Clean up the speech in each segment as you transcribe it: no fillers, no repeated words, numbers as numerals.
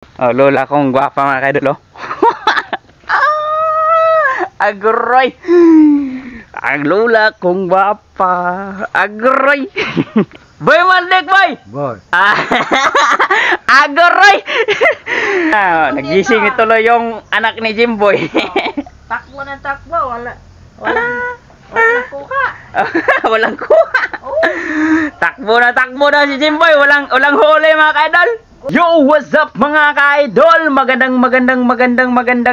Oh, lola kong gwapa mga kaidol, oh. Agroy. Ang lola kong gwapa. Agroy. Boy Mandek, boy. Boy. Agroy. Nagising tuloy yung anak ni Jimboy. Takbo ng takbo, walang kuha. Walang kuha. Takbo na si Jimboy, walang huli mga kaidol. Yo, what's up mga ka-idol? Magandang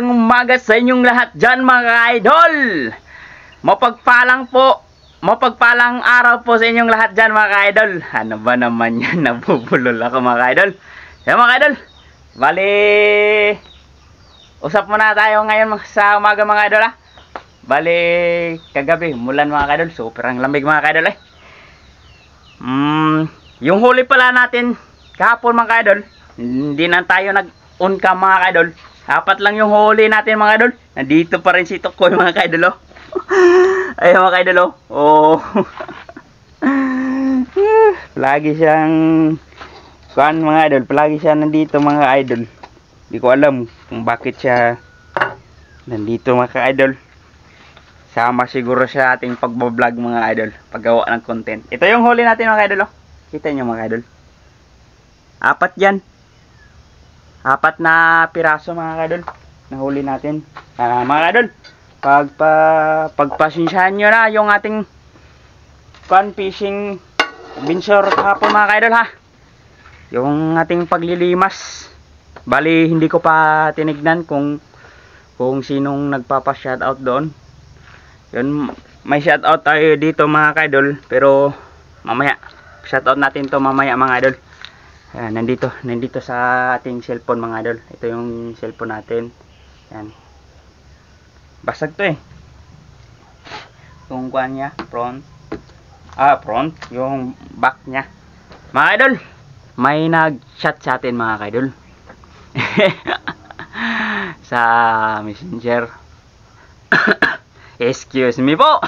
umaga sa inyong lahat dyan mga ka-idol. Mapagpalang araw po sa inyong lahat dyan mga ka-idol. Ano ba naman yan? Nabubulol ako mga ka-idol. Kaya mga ka-idol, bali, usap muna tayo ngayon sa umaga mga ka-idol, ha. Bali, kagabi, mulan mga ka-idol. Super ang lamig mga ka-idol, eh. Yung huli pala natin kahapon mga ka-idol, hindi na tayo nag-on cam mga ka-idol. Apat lang yung huli natin mga ka-idol. Nandito pa rin si Tukoy mga ka-idol, oh. Ayun mga ka-idol, oh. Oh. Lagi siyang kuan mga idol, palagi siya nandito mga idol. Hindi ko alam kung bakit siya nandito mga ka-idol. Sama siguro siya ating pagbablog mga idol, paggawa ng content. Ito yung huli natin mga idol, oh. Kita nyo mga idol. Apat yan. Apat na piraso mga idol na huli natin. Mga idol, pagpasensyahan nyo na yung ating fun fishing adventure kahapon mga idol, ha. Yung ating paglilimas. Bali, hindi ko pa tinignan kung sinong nagpapa-shoutout doon. Yun, may shoutout tayo dito mga idol, pero mamaya shoutout natin to mamaya mga idol. Ayan, nandito sa ating cellphone mga idol. Ito yung cellphone natin. Ayan. Basag to, eh. Yung kuan niya, front. Front, yung back niya. Mga idol, may nag-chat sa atin mga idol. Sa Messenger. Excuse me po.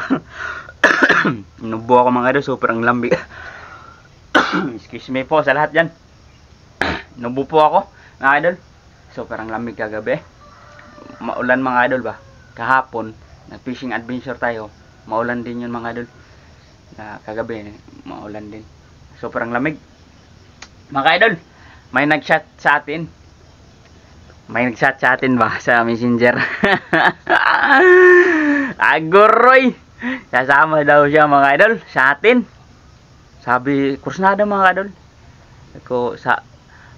Inubo ako mga idol, super ang lamig. Excuse me po sa lahat dyan. Inubo po ako mga idol. Super ang lamig kagabi. Maulan mga idol ba. Kahapon, nag-fishing adventure tayo. Maulan din yun mga idol. Kagabi, maulan din. Super ang lamig. Mga idol, may nag-chat sa atin. May nag-chat sa atin ba sa Messenger? Aguroy! Kasama daw siya mga idol sa atin. Sabi, kursnada mga idol. Ako,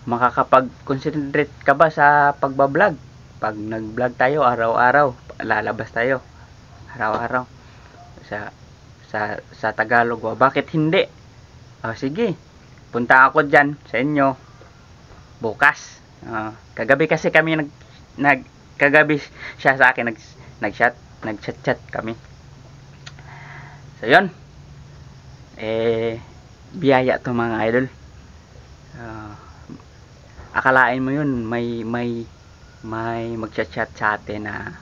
makakapag-concentrate ka ba sa pagbablog? Pag nag-vlog tayo, araw-araw, lalabas tayo. Araw-araw. Sa Tagalog, bakit hindi? Sige, punta ako dyan sa inyo bukas. Kagabi kasi kami kagabi siya sa akin nag-chat kami. So yun, biyaya to mga idol. Akalain mo yun, may mag-chat sa atin na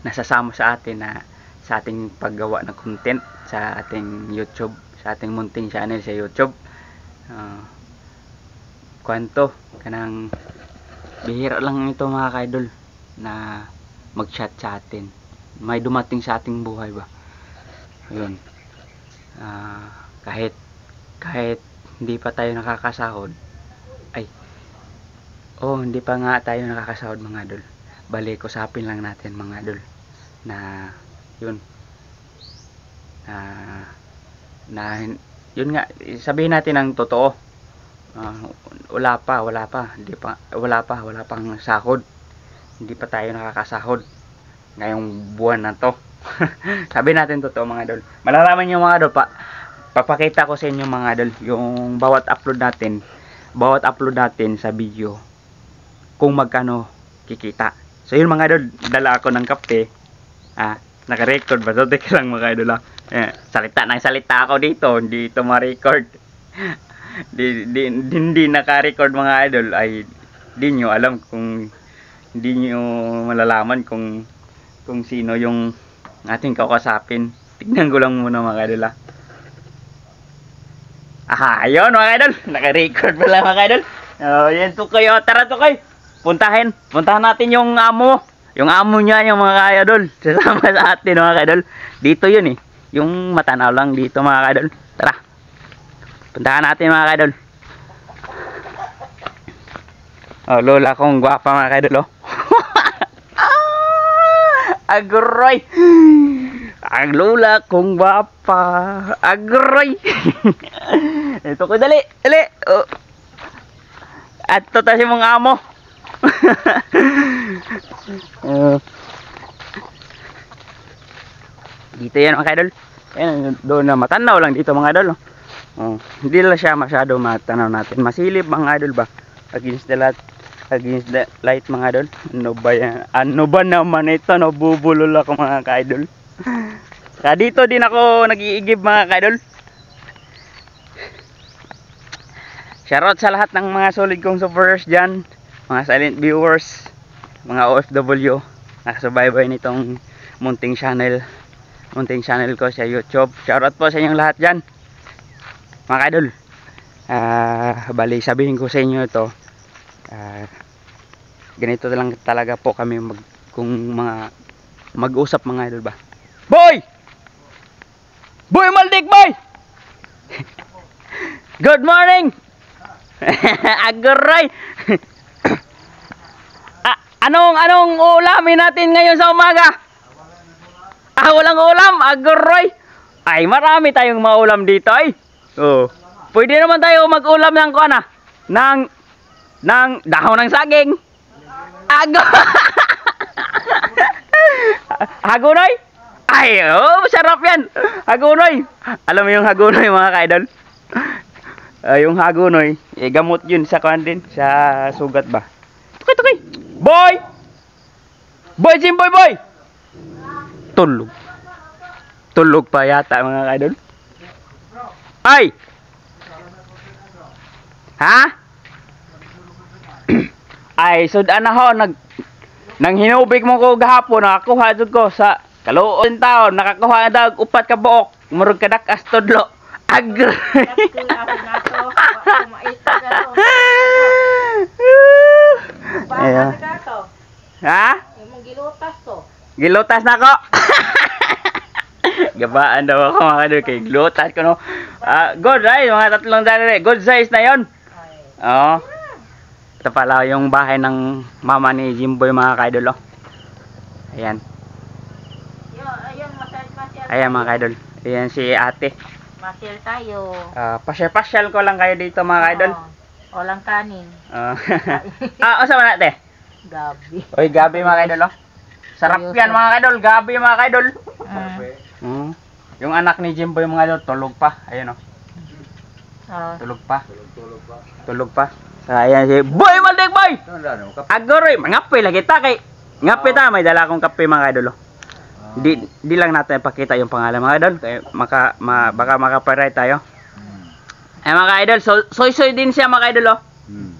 nasasama sa atin na sa ating paggawa ng content sa ating YouTube, sa ating munting channel sa YouTube. Kwanto kanang bihira lang ito mga ka-idol na mag-chat sa atin. May dumating sa ating buhay ba. Ayun. Kahit hindi pa tayo nakakasahod. Hindi pa nga tayo nakakasahod mga idol. Balik usapin lang natin mga idol na yun. Yun nga, sabihin natin ang totoo. Wala pang sahod. Hindi pa tayo nakakasahod ngayong buwan na to. Sabi natin totoo mga idol. Malalaman nyo mga idol, papakita ko sa inyo mga idol yung bawat upload natin sa video kung magkano kikita. So yun mga idol, dala ako ng kape. Naka-record ba? So teka lang mga idol, salita ako dito, hindi ito ma-record. Hindi naka-record mga idol, ay di nyo alam kung hindi nyo malalaman kung sino yung ating kakasapin. Tignan ko lang muna mga idol, Ayun mga idol, naka-record pala mga idol. Oh, yan to kayo. Tara to kayo. Puntahan natin yung amo. Yung amo niya, yung mga idol. Sasama sa atin mga idol. Dito yun eh. Yung matanaw lang dito mga idol. Tara. Puntahan natin mga idol. Oh, lola kong gwapa mga idol oh. Agroy. Ang lola kong gwapa. Agroy. Ito ko dali. Dali. Oh. At to tayo mong amo. Dito yan mga idol. Ayan, doon na matanaw lang dito mga idol. Oh, hindi lang siya masyado matanaw natin. Masilip mga idol ba? Against the light mga idol. Ano ba yan? Ano ba naman ito? Nabubulol ako mga idol. Kaya dito din ako nag-iigib mga idol. Shoutout sa lahat ng mga solid kong supporters dyan. Mga silent viewers. Mga OFW. Nakasubaybay nitong munting channel. Munting channel ko sa YouTube. Shoutout po sa inyong lahat dyan. Mga idol. Bali sabihin ko sa inyo ito. Ganito lang talaga po kami kung mga mag-usap mga idol ba. Boy! Boy Maldik boy! Good morning! Agoray! Anong ulamin natin ngayon sa umaga? Walang ulam, agoray! Ay, marami tayong maulam dito ay. Oh. Pwede naman tayo mag-ulam ng kuana, ng dahon ng saging. Hagunoy? Ay, oh, sarap yan. Hagunoy. Alam mo yung hagunoy mga kaidol? Yung hagunoy, gamot yun sa kuan din, sa sugat ba? Tukay. Boy! Boy, Jimboy boy! Tulog. Tulog pa yata mga kaidol. Ay! Ha? Ay, sudan na ho, nang hinubig mo ko gahapon, nakakuha dun ko sa kaluon taon, nakakuha na daw upat ka buok, murag ka dakas tudlo. Agre. Ayan. Ha? Gilutas to. Gilutas na ko. Gabaan daw ako mga kadol kay gilutas ko no. Good ay, mga tatlong dali. Good size na yon. Oo. Ito pala yung bahay ng mama ni Jimboy mga kaidol oh. Ayan. Ayun, masyal. Ayan mga kaidol. Ayan si ate. Masyal tayo. Pasyal ko lang kayo dito mga kaidol. Walang kanin. Asa man ate? Gabi. Oy, gabi mga kaidol oh. Sarap yan mga kaidol, gabi mga kaidol. Yung anak ni Jimboy mga kaidol, tulog pa. Ayun oh. Tulog pa. Ayan si Boy Maldik boy! Agoroy, mangapoy lagi ta kay. Ngapi ta, may dala akong kape mga kaidol oh. Di lang natin pakita yung pangalan mga idol kaya baka makaparay tayo. Ay mga idol, soy din siya mga idol oh.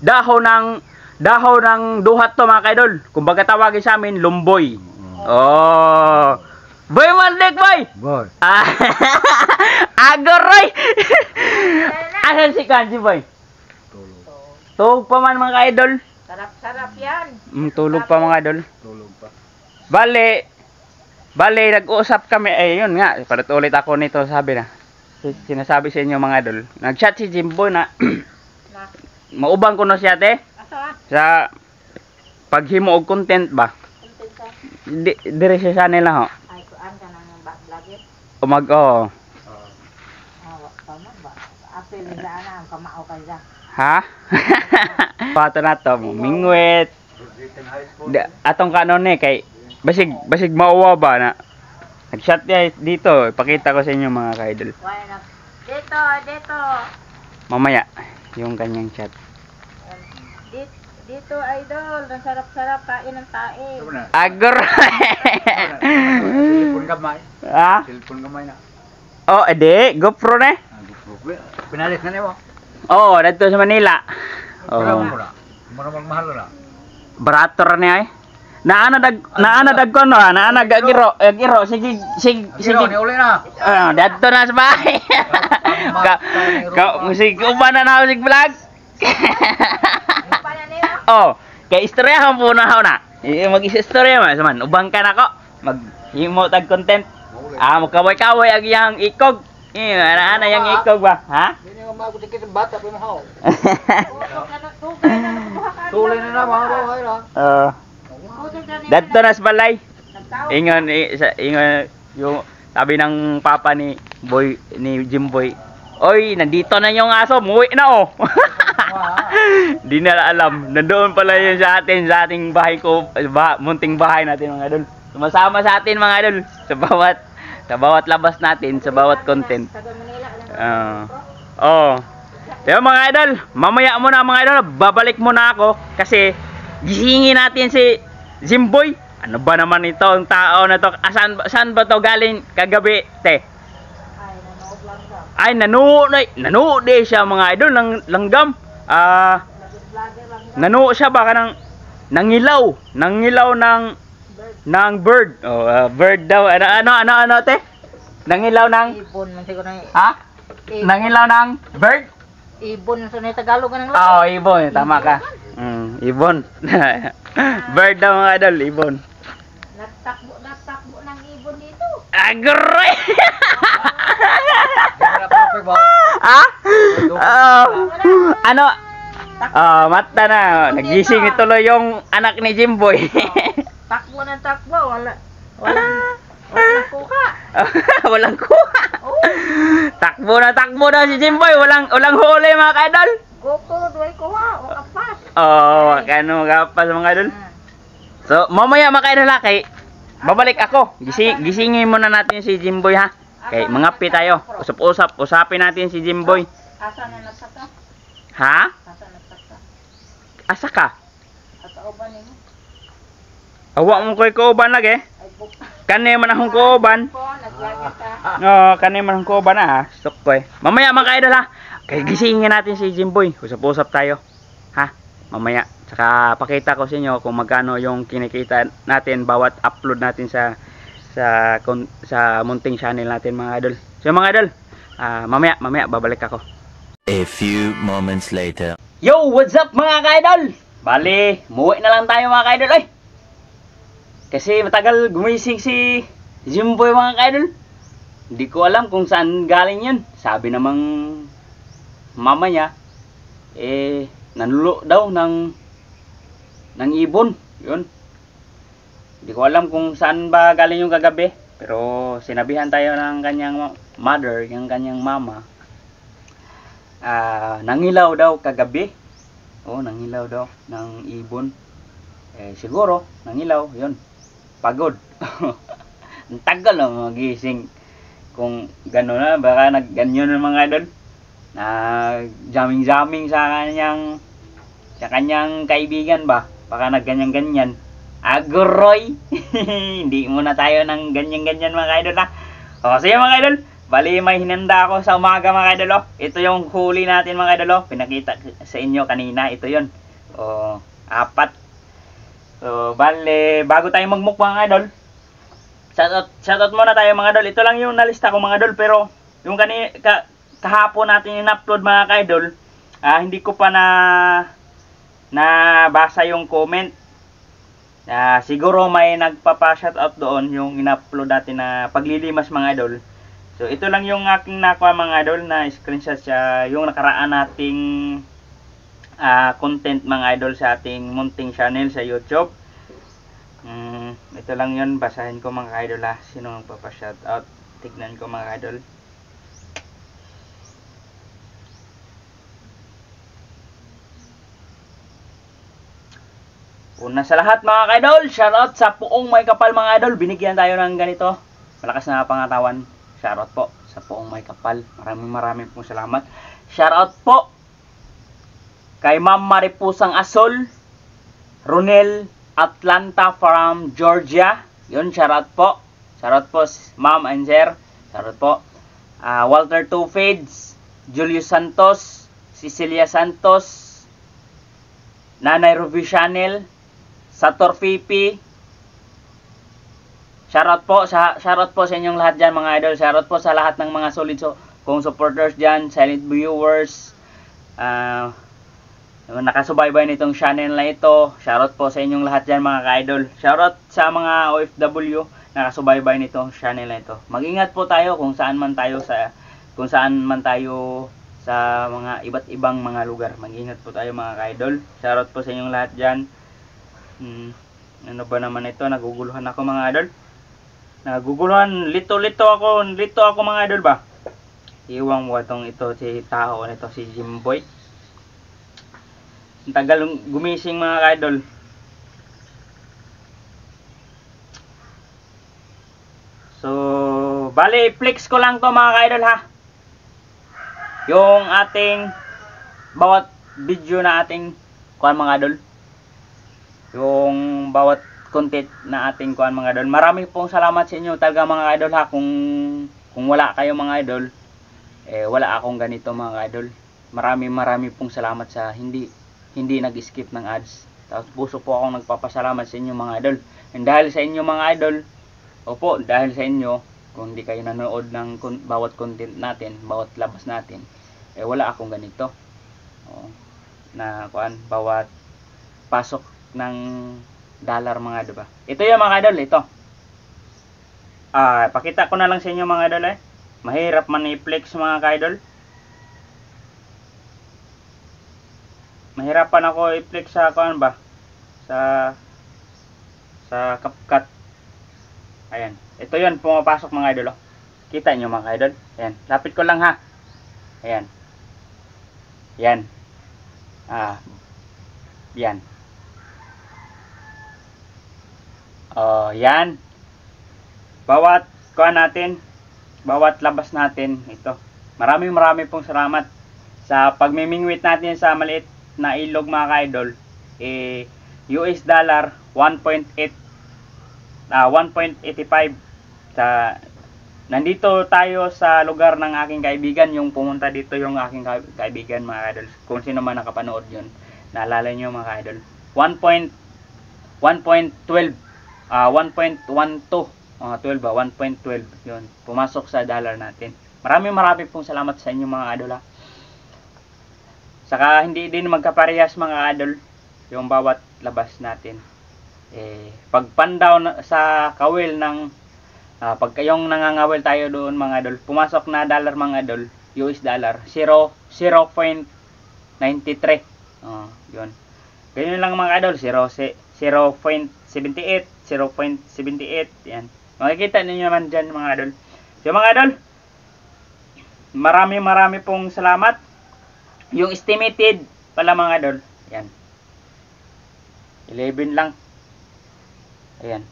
Dahon ng duhat to mga idol. Kung baga tawagin sa amin, lumboy. Oh. Boy Maldik boy! Boy. Agoroy! Asan si Kanji boy? Tulog pa man mga idol. Sarap yan. Tulog pa mga idol. Tulog pa. Bale, nag-uusap kami, yun nga, palit ulit ako nito, sabi na. Sinasabi sa inyo mga idol. Nag-chat si Jimbo na, maubang ko na siya te, sa paghimo og content ba. Dire siya nila ho. Ay, kuan ka nang vlogger. Tama ba? Apil nila ang kamao kaya. Ha? Pato na to, mingwit. Atong kanon kay basig mauwa ba na nag-shot niya dito, ipakita ko sa inyo mga ka-idol. Dito. Mamaya yung kanyang chat. Dito idol, ang sarap-sarap kain ng tae. Agor. Telepon gamay. Ha? Telepon gamay na. Oh, ede, GoPro na. GoPro. Pinalis na niyo. Oo, dito sa Manila. Oo. Mahal na. Barator niya ay. Naana ko no, naana giro sige. Ni uli na. Dito na sa bahay. Musik uban na sig vlog. Lupa na niyo. Oh, kay istoryahan po na ako na. Mag-istorya man. Ubang ka na ko. Mag-himo tag content. Magkaway-kaway ag yang ikog. Ana yang ikog ba? Ha? Hindi nga magutikit ang bata pa mahaw. Tugay na nakuha ka. Tuloy na na mga bahay na. Dadto na sa balay. Nagtawag. Ingon yung sabi ng papa ni Jimboy. Oy, nandito na yung aso, muwi na oh. Di na alam. Nandoon pala yun sa ating bahay ko, munting bahay natin mga idol. Sumasama sa atin mga idol sa bawat labas natin, sa bawat content. Taga Manila lang. Kaya mga idol, mamaya muna mga idol, babalik muna ako kasi gisingin natin si Jimboy. Ano ba naman ito ang tao na to? Saan ba to galing kagabi, te? Ay, nanood lang ka. Ay, nanood siya mga idol ng langgam. Vlogger lang. Nanood siya baka nangilaw ng bird. Bird daw. Ano, te? Nangilaw ng Ibon man siguro na. ha? Nangilaw ng bird? Ibon sa Tagalog ng Ibon, tama ka. Ibon. Bird daw mga idol, ibon. Natakbo ng ibon dito. Agoy! Perfect ba? Ha? Ano? Mata na. Nagising tuloy yung anak ni Jimboy. Takbo ng takbo. Walang kuha. Walang kuha. Takbo na si Jimboy. Walang huli mga kaidol. Kuko, duway kuha. O kapas. Kano kapas mga idol. So, mamaya mga kaidol ha, kay babalik ako. Gisingin muna natin si Jimboy ha. Kay mangapi tayo. Usapin natin si Jimboy. Asa na nagsaka? Ha? Asa nagsaka? Asa ka? At kauban nimo? Awa mo ko'y kauban lagi. Ay buk. Kani man akong kauban. Po, naglagay ka. Kani man akong kauban ha. Stok ko eh. Mamaya mga kaidol ha. Kay gisingin natin si Jimboy. Usap-usap tayo. Ha? Mamaya. Saka pakita ko sa inyo kung magkano yung kinikita natin bawat upload natin sa munting channel natin mga idol. So mga idol, mamaya babalik ako. A few moments later. Yo, what's up mga ka-idol? Bali, muwi na lang tayo mga ka-idol oy. Kasi matagal gumising si Jimboy mga ka-idol. Hindi ko alam kung saan galing yun. Sabi namang mama niya, nanulo daw ng ibon. Yun. Hindi ko alam kung saan ba galing yung kagabi. Pero sinabihan tayo ng kanyang mother, yung kanyang mama. Nangilaw daw kagabi. Nangilaw daw ng ibon. Siguro, nangilaw. Yun. Pagod. Ang tagal na magising. Kung gano'n na, baka nagganyan ng mga idol. Jamming-jamming sa kanyang kaibigan ba? Baka nagganyan-ganyan. Aguroy! Hindi muna tayo ng ganyan-ganyan mga idol ha. Sige mga idol. Bali may hinanda ako sa umaga mga idol. Ito yung huli natin mga idol. Pinakita sa inyo kanina. Ito yun. 4. So bali bago tayo magmukbang mga idol. Shoutout muna tayo mga idol. Ito lang yung nalista ko mga idol. Pero yung kahapon natin in-upload mga idol. Hindi ko pa nabasa yung comment. Siguro may nagpapa-shoutout doon yung in-upload natin na paglilimas mga idol. So ito lang yung aking nakuha mga idol na screenshot sa yung nakaraan nating content mga idol sa ating munting channel sa YouTube. Ito lang yun, basahin ko mga idol ha. Sino nagpapa-shoutout? Tignan ko mga idol. Una sa lahat mga ka-idol, shoutout sa Puong May Kapal mga idol. Binigyan tayo ng ganito. Malakas na pangatawan. Shoutout po sa Puong May Kapal. Maraming pong salamat. Shoutout po kay Ma'am Maripusang Asol, Ronel Atlanta from Georgia. Yun, shoutout po. Shoutout po Ma'am and Sir. Shoutout po. Walter Tufades, Julius Santos, Cecilia Santos, Nanay Ruby Chanel, Sator Pipi. Shoutout po sa inyong lahat dyan mga idol. Shoutout po sa lahat ng mga solid kong supporters dyan, silent viewers, nakasubaybay nitong channel na ito. Shoutout po sa inyong lahat dyan mga ka-idol. Shoutout sa mga OFW nakasubaybay nitong channel na ito. Mag-ingat po tayo kung saan man tayo sa mga iba't ibang mga lugar. Mag-ingat po tayo mga ka-idol. Shoutout po sa inyong lahat dyan. Ano ba naman ito? Naguguluhan ako mga idol. Naguguluhan. Lito ako mga idol ba? Iwang mo itong ito si tao nito si Jimboy. Ang tagal gumising mga ka-idol. So, bali flex ko lang to mga ka-idol ha. Yung ating bawat video na ating kuan mga idol. Yung bawat content na ating kuan mga idol. Marami pong salamat sa inyo talaga mga idol ha. Kung wala kayo mga idol, wala akong ganito mga idol. Marami pong salamat sa hindi nag-skip ng ads. Tapos puso po akong nagpapasalamat sa inyo mga idol. And dahil sa inyo mga idol, opo, dahil sa inyo, kung hindi kayo nanood ng bawat content natin, bawat labas natin, wala akong ganito. Na kuan, bawat pasok ng dollar mga idol ba. Ito yung mga idol, ito. Pakita ko na lang sa inyo mga idol Mahirap man i-flex mga ka-idol. Mahirapan ako i-flex sa kuan ba? Sa CapCut. Ayan. Ito 'yon pumapasok mga idol Kita niyo mga idol. Ayan. Lapit ko lang ha. Ayan. Yan. Yan. Yan. Bawat kuan natin, bawat labas natin ito. Marami pong salamat sa pagmimingwit natin sa maliit na ilog mga ka-idol. US dollar 1.85 nandito tayo sa lugar ng aking kaibigan. Yung pumunta dito yung aking kaibigan mga ka-idol. Kung sino man nakapanood yun, naalala nyo mga ka-idol. 1.12 1.12 12 ba? 1.12 yun. Pumasok sa dollar natin. Marami pong salamat sa inyo mga idol Saka hindi din magkaparehas mga idol yung bawat labas natin. Pag pandaw sa kawil ng pag kayong nangangawil tayo doon mga idol, pumasok na dollar mga idol, US dollar 0.93. Yun. Ganyan lang mga idol, 0.78, 0.78 yan. Makikita ninyo naman dyan mga idol. So mga idol, marami pong salamat. Yung estimated pala mga idol, yan. 11 lang. Ayan.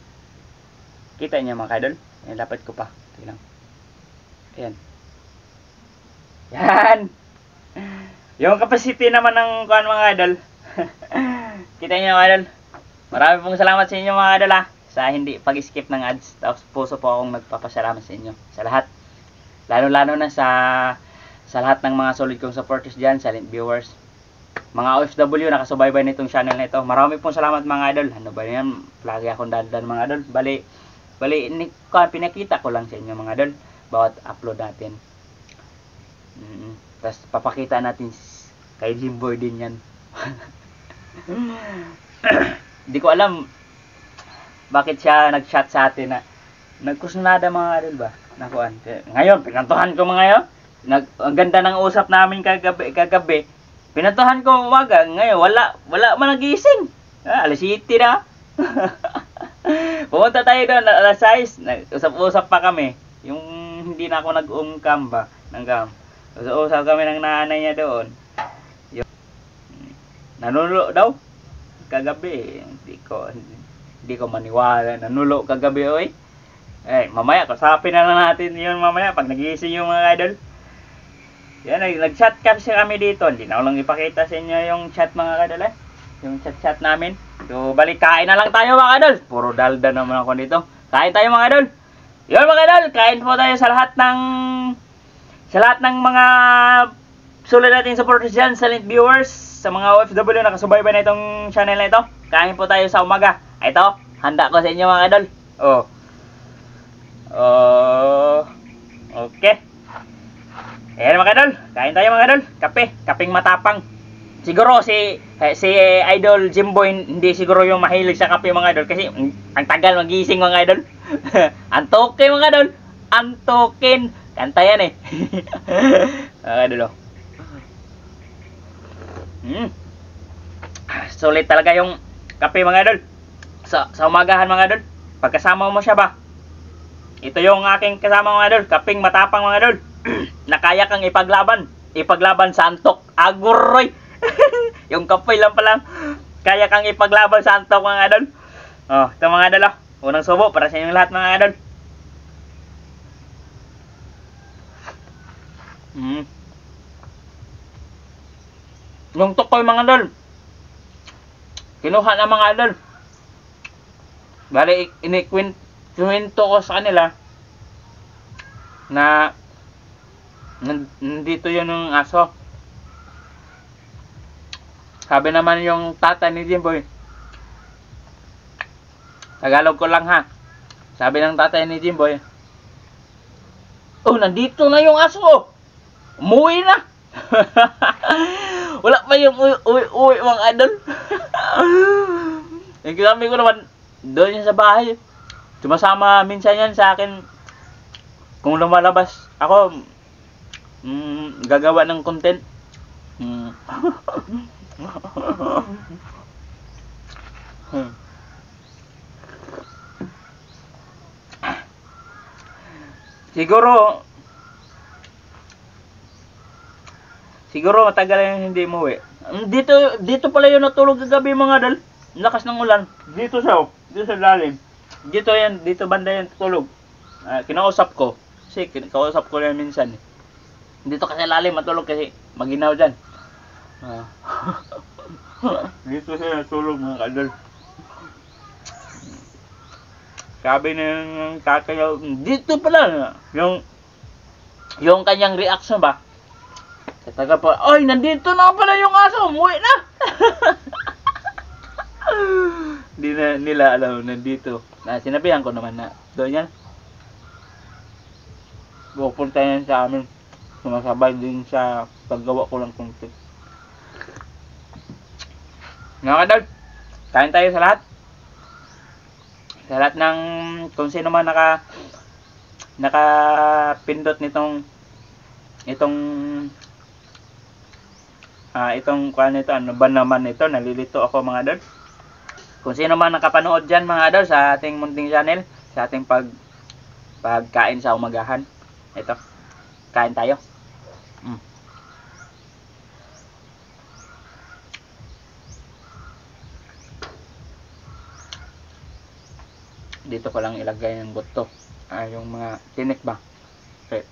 Kita niyo mga idol? Ayan, dapat ko pa. Ito lang. Ayan. Yan. Yung capacity naman ng kuan mga idol. Kita niyo mga idol? Marami pong salamat sa inyo mga idol sa hindi pag-skip ng ads. Tapos puso po akong nagpapasalamat sa inyo. Sa lahat. Lalo na sa lahat ng mga solid kong supporters dyan, silent viewers, mga OFW nakasubaybay nitong channel na ito. Marami pong salamat mga idol. Ano ba yan? Lagi akong dandan mga idol. Bali pinakita ko lang sa inyo mga idol bawat upload natin. Tapos papakita natin kay Jimboy din yan. Hindi ko alam bakit siya nag-chat sa atin na nagkusnada mga idol ba? Nakuan. Ngayon, pinantuhan ko mga ngayon. Ang ganda ng usap namin kagabi. Pinantuhan ko umaga. Ngayon, wala man nagising. Alas 7 na. Pumunta tayo doon, alas 6. Usap-usap pa kami. Yung hindi na ako nag-umcam ba. Usap kami ng nanay niya doon. Nanulo daw. Kagabi. Hindi ko maniwala. Nanulo kagabi, oy. Mamaya, kasapin na lang natin yun mamaya pag nagising yung mga idol. Yan, nag-chat kasi kami dito. Hindi na ako lang ipakita sa inyo yung chat mga idol yung chat namin. So, balik kain na lang tayo mga idol. Puro dalda naman ako dito. Kain tayo mga idol. Yun mga idol, kain po tayo sa lahat ng mga sulit nating supporters dyan, silent viewers, sa mga OFW na nakasubaybay na itong channel na ito. Kain po tayo sa umaga. Ito, handa ko sa inyo mga idol. Okay. Ayan mga idol, kain tayo mga idol. Kapeng matapang. siguro si Idol Jimboy hindi siguro yung mahilig sa kape mga idol kasi ang tagal magising mga idol. Antokin mga idol. Antokin. Kanta yan eh. Mga idol oh. Sulit talaga yung kape mga idol. Sa umagahan mga idol. Pagkasama mo siya ba? Ito yung aking kasama mga idol. Kaping matapang mga idol. Na kaya kang ipaglaban. Ipaglaban sa antok. Aguroy. Yung kape lang pala. Kaya kang ipaglaban sa antok mga idol. Oh, ito mga idol oh. Unang subo para sa inyong lahat mga idol. Yung tukoy mga idol. Kinuha na mga idol. Bali, inikwento ko sa kanila na nandito yun yung aso. Sabi naman yung tatay ni Jimboy, Tagalog ko lang ha. Sabi ng tatay ni Jimboy, oh, nandito na yung aso. Umuwi na. Wala pa yung uwi mga idol. Yung kami ko naman, doon yan sa bahay. Sumasama minsan yan sa akin. Kung lumalabas ako, gagawa ng content. Siguro matagal yung hindi umuwi. Dito pala yung natulog kagabi mga dal. Lakas ng ulan. Dito sa lalim. Dito banda yan tutulog. Kinausap ko. Kasi kinausap ko yan minsan. Dito kasi lalim matulog kasi maginaw dyan. Dito siya natulog mga kadal. Sabi ng tatay niya, dito pala. Yung kanyang reaction ba? Tataga pa, ay, nandito na pala yung aso, umuwi na. Hindi na nila alam, nandito. Sinabihan ko naman na, doon yan. Pupunta yan sa amin. Sumasabay din sa paggawa ko ng content. Mga kadal, kain tayo sa lahat. Sa lahat ng, kung sino man nakapindot itong kuan nito, ano ba naman ito, nalilito ako mga idol. Kung sino man nakapanood dyan mga idol sa ating munting channel, sa ating pagkain sa umagahan, ito, kain tayo. Dito ko lang ilagay yung buto, yung mga tinik ba, okay.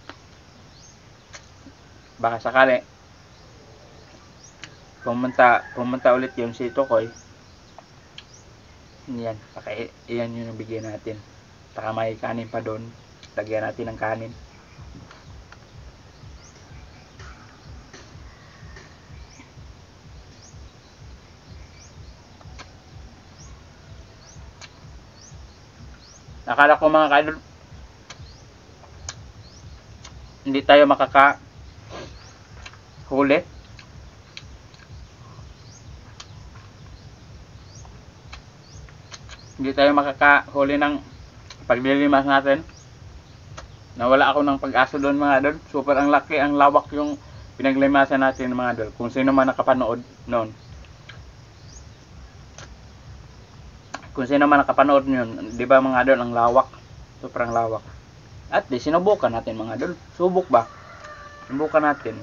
Baka sakali pumunta ulit yung si Tokoy. Yan, iyan yung nabigyan natin. Taka may kanin pa doon. Lagyan natin ng kanin. Akala ko mga kaidol, hindi tayo makakahuli. Hindi tayo makakahuli ng paglilimas natin. Nawala ako ng pag-aso doon mga idol. Super ang laki, ang lawak yung pinaglimasan natin mga idol. Kung sino man nakapanood noon. Kung sino man nakapanood noon, di ba mga idol, ang lawak. Super ang lawak. At di sinubukan natin mga idol. Subok ba? Subukan natin.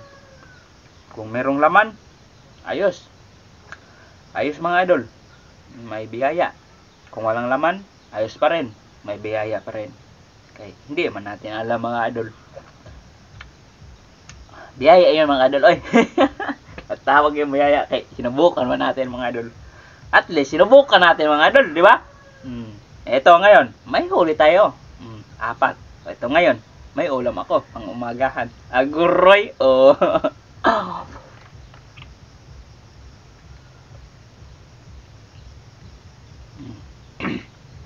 Kung merong laman, ayos. Ayos mga idol. May biyaya. Kung walang laman, ayos pa rin. May biyaya pa rin. Okay. Hindi man natin alam mga idol. Biyaya yun mga idol. Oy. At tawag yung biyaya. Okay. Sinubukan man natin mga idol. At least, sinubukan natin mga idol. Di ba? Ito ngayon, may huli tayo. 4. Ito ngayon, may ulam ako. Pang umagahan. Aguroy. Oh.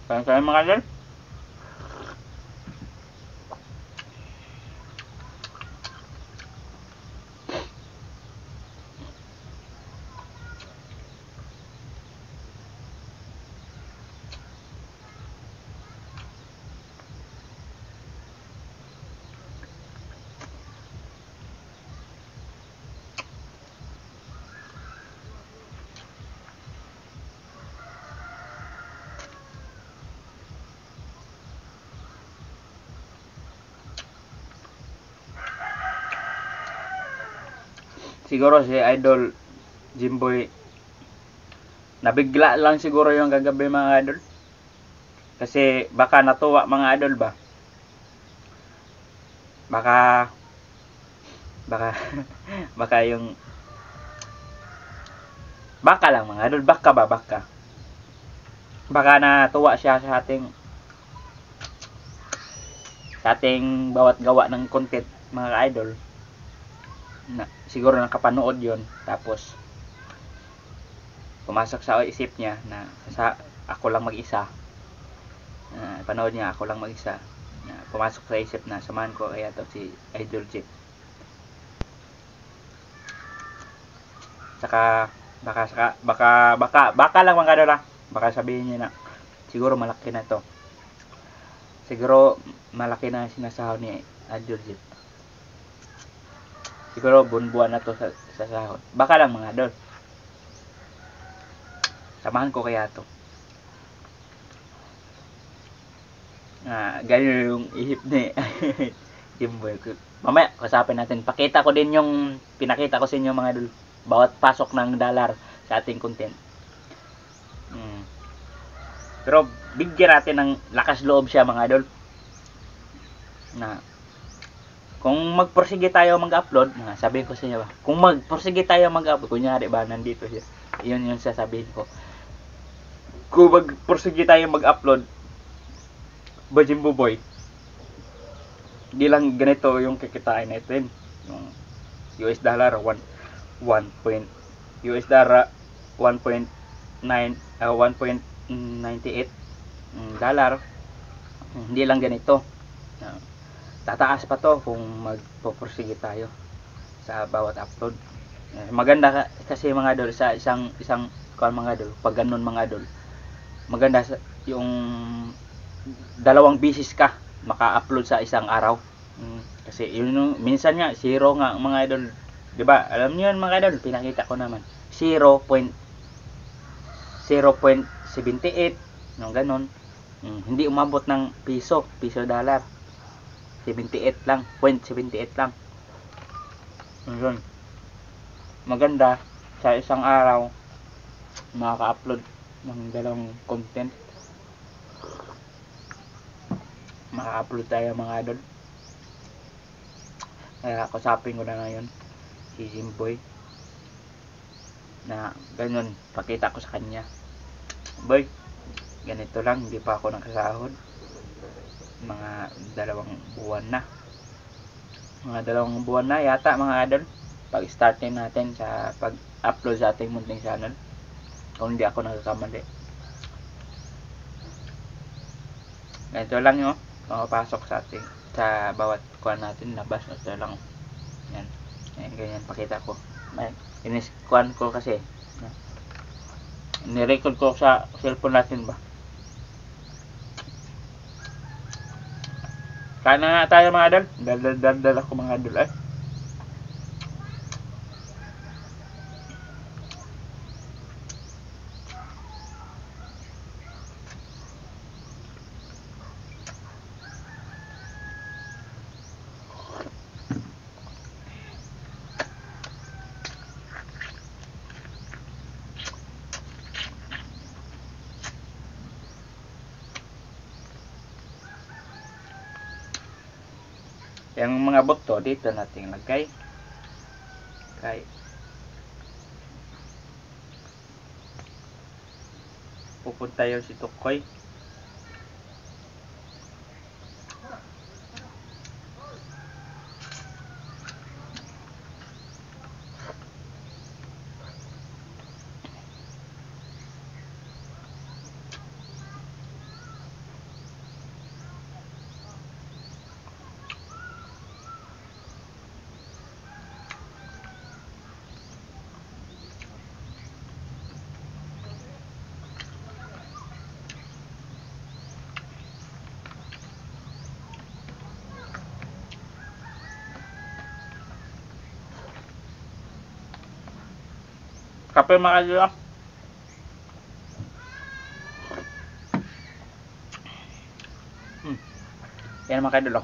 Kaya mga idol. siguro si Idol Jimboy nabigla lang siguro yung kagabi mga idol. Kasi baka natuwa mga idol ba? Baka baka yung baka lang mga idol, baka natuwa siya sa ating bawat gawa ng content mga idol. Siguro nakapanood yon, tapos pumasok sa isip niya na ako lang mag-isa. Panood niya ako lang mag-isa. Pumasok sa isip na samahan ko kaya to si Idol Jeep. Saka baka lang mga idol, baka sabihin niya na siguro malaki na to. Siguro malaki na sinasahod ni Idol Jeep. Siguro buwan na to sa sahod. Baka lang mga idol. Samahan ko kaya to. Ganyan yung ihip ni Jimboy. Mamaya, kasapin natin. Pakita ko din yung pinakita ko sa inyo mga idol. Bawat pasok ng dollar sa ating content. Pero bigyan natin ng lakas loob siya mga idol. Kung magporsige tayo mag-upload, sabihin ko sa inyo ba? Kung magporsige tayo mag-upload, kunyari ba, nandito siya. Yun yung sasabihin ko. Kung magporsige tayo mag-upload, ba Jimbo Boy, di lang ganito yung kikitain natin. Yung US dollar 1.98 dollar. Hindi lang ganito. Tataas pa to kung magpoporsige tayo sa bawat upload. Maganda kasi mga idol sa isang mga idol, pag ganun mga idol, maganda yung 2 bisis ka maka-upload sa isang araw. Kasi yun minsan nga zero nga mga idol, 'di ba? Alam niyo yan mga idol, pinakita ko naman. 0.78 no ganon. Hindi umabot ng piso dollar. 78 lang, 0.78 lang. Yun. Maganda sa isang araw makaka-upload ng 2 content. Maka-upload tayo mga idol. Kaya kusapin ko na ngayon si Jimboy na ganun, pakita ko sa kanya, boy, ganito lang, hindi pa ako nakasahod. Mga 2 buwan na. Mga 2 buwan na yata mga idol pag startin natin sa pag-upload sa ating munting channel. Kung hindi ako nagkakamali. Ganito lang yun. Pumapasok sa ating sa bawat kuhan natin labas. Ito lang. Yan. Yan, ganyan pakita ko. Inis-kuhan ko kasi. Nirecord ko sa cellphone natin ba. Kain na tayo mga idol. Dal ako mga idol ay. Yung mga buto dito natin lagay. Pupunta yun si Tukoy. Kape mga idol. Yan mga idol.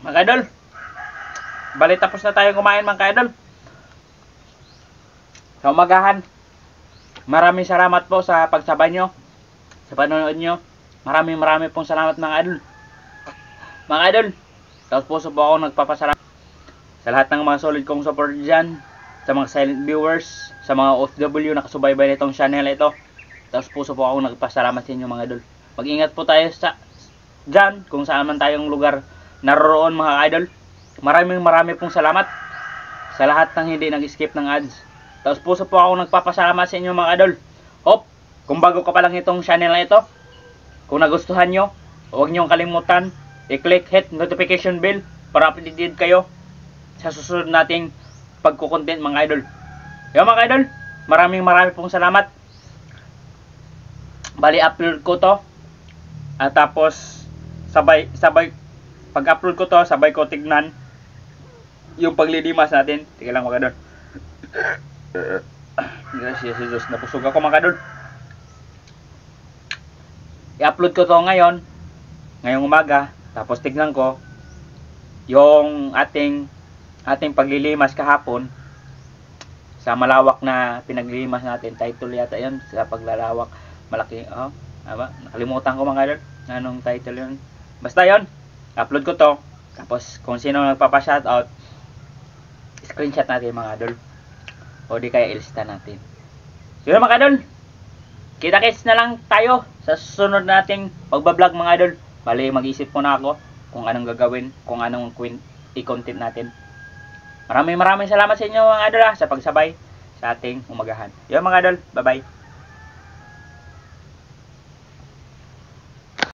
Mga idol, bali tapos na tayo kumain mga idol. Sa umagahan, maraming salamat po sa pagsabay nyo, sa panonood nyo. Maraming pong salamat mga idol. Mga idol, taos puso po ako nagpapasalamat sa lahat ng mga solid kong support dyan, sa mga silent viewers, sa mga OFW na kasubaybay nitong channel ito. Taos puso po ako nagpasalamat sa inyo mga idol. Mag-ingat po tayo sa dyan, kung saan man tayong lugar naroon mga idol. Maraming pong salamat sa lahat ng hindi nag-skip ng ads. Taos puso po ako nagpapasalamat sa inyo mga idol. Hope, kung bago ka pa lang itong channel na ito, kung nagustuhan nyo, huwag nyo kalimutan i-click hit notification bell para updated kayo sa susunod nating pagkukontent mga idol. Yo mga idol, maraming pong salamat. Bali upload ko to at tapos sabay pag-upload ko to, sabay ko tignan yung paglilimas natin. Tika lang mga idol. Gracias Jesus, napusog ako mga idol. I-upload ko to ngayong umaga, tapos tignan ko yung ating paglilimas kahapon sa malawak na pinaglilimas natin. Title yata yun, sa paglalawak malaki, nakalimutan ko mga idol anong title yun. Basta yun, upload ko to, tapos kung sino nagpapa-shoutout, screenshot natin mga idol, o di kaya ilista natin. So yun mga idol, kita-kits na lang tayo sa susunod nating pagbablog mga idol. Bali mag-isip ko na ako kung anong gagawin, kung anong i-content natin. Maraming salamat sa inyo mga idol sa pagsabay sa ating umagahan. Yun mga idol, bye bye.